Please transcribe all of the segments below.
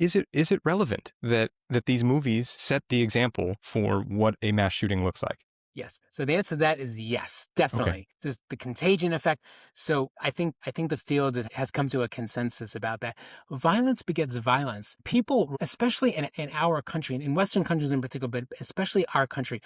is it relevant that these movies set the example for what a mass shooting looks like? Yes. So the answer to that is yes, definitely. Okay. There's the contagion effect. So I think the field has come to a consensus about that. Violence begets violence. People, especially in our country, in Western countries in particular, but especially our country,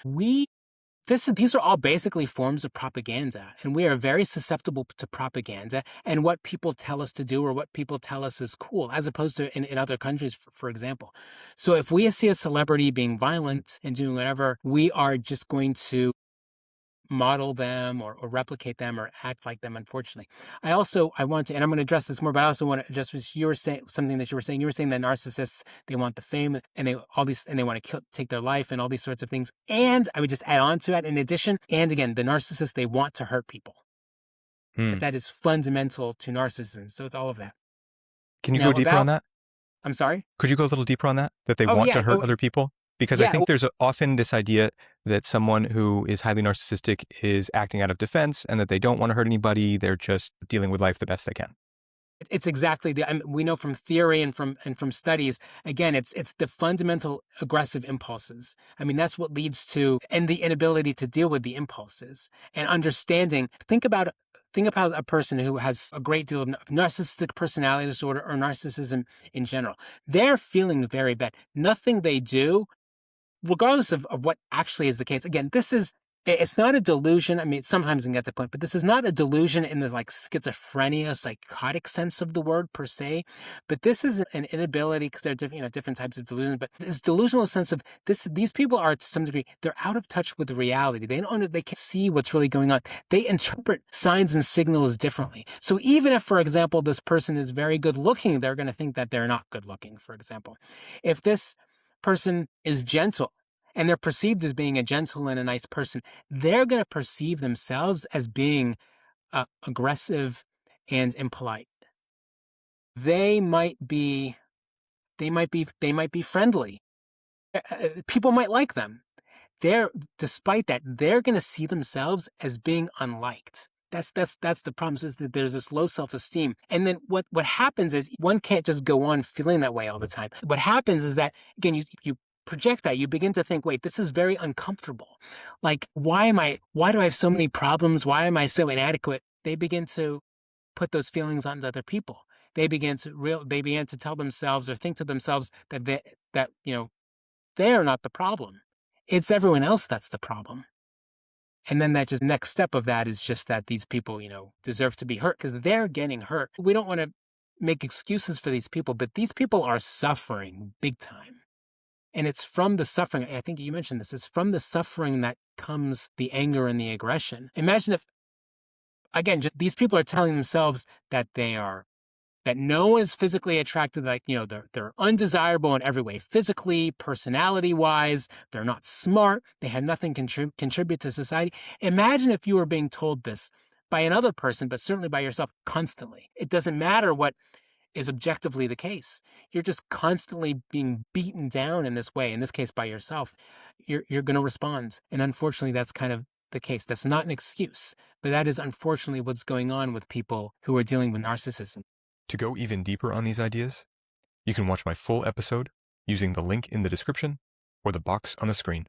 these are all basically forms of propaganda, and we are very susceptible to propaganda and what people tell us to do or what people tell us is cool, as opposed to in other countries, for example. So if we see a celebrity being violent and doing whatever, we are just going to model them or replicate them or act like them, unfortunately. I want to, and I'm going to address this more, but I also want to address what you were saying, something that you were saying. You were saying that narcissists, they want the fame and they want to take their life and all these sorts of things. And I would just add on to that, in addition, and again, the narcissists, they want to hurt people. That is fundamental to narcissism. So it's all of that. Can you go deeper on that? I'm sorry? Could you go a little deeper on that? That they want to hurt other people? Because I think there's often this idea that someone who is highly narcissistic is acting out of defense and that they don't want to hurt anybody. They're just dealing with life the best they can. It's exactly we know from theory and from studies, again, it's the fundamental aggressive impulses. I mean, that's what leads to, and the inability to deal with the impulses and understanding. Think about a person who has a great deal of narcissistic personality disorder or narcissism in general. They're feeling very bad. Nothing they do, regardless of what actually is the case. Again, it's not a delusion. I mean, sometimes I can get the point, but this is not a delusion in the like schizophrenia, psychotic sense of the word per se. But this is an inability, because there are different types of delusions. But this delusional sense of this, these people are, to some degree, they're out of touch with reality. They can't see what's really going on. They interpret signs and signals differently. So even if, for example, this person is very good looking, they're going to think that they're not good looking, for example. If this person is gentle, and they're perceived as being a gentle and a nice person, they're going to perceive themselves as being aggressive and impolite. They might be friendly. People might like them. Despite that, they're going to see themselves as being unliked. That's the problem, is that there's this low self-esteem. And then what happens is one can't just go on feeling that way all the time. What happens is that, again, you project that, you begin to think, wait, this is very uncomfortable. Like, why do I have so many problems? Why am I so inadequate? They begin to put those feelings onto other people. They began to tell themselves or think to themselves that they're not the problem. It's everyone else that's the problem. And then that just next step of that is just that these people, deserve to be hurt because they're getting hurt. We don't want to make excuses for these people, but these people are suffering big time. And it's from the suffering, I think you mentioned this, it's from the suffering that comes the anger and the aggression. Imagine if, again, just these people are telling themselves that that no one is physically attracted, like, they're undesirable in every way, physically, personality-wise, they're not smart, they have nothing contribute to society. Imagine if you were being told this by another person, but certainly by yourself constantly. It doesn't matter what is objectively the case. You're just constantly being beaten down in this way, in this case by yourself. You're going to respond. And unfortunately, that's kind of the case. That's not an excuse, but that is unfortunately what's going on with people who are dealing with narcissism. To go even deeper on these ideas, you can watch my full episode using the link in the description or the box on the screen.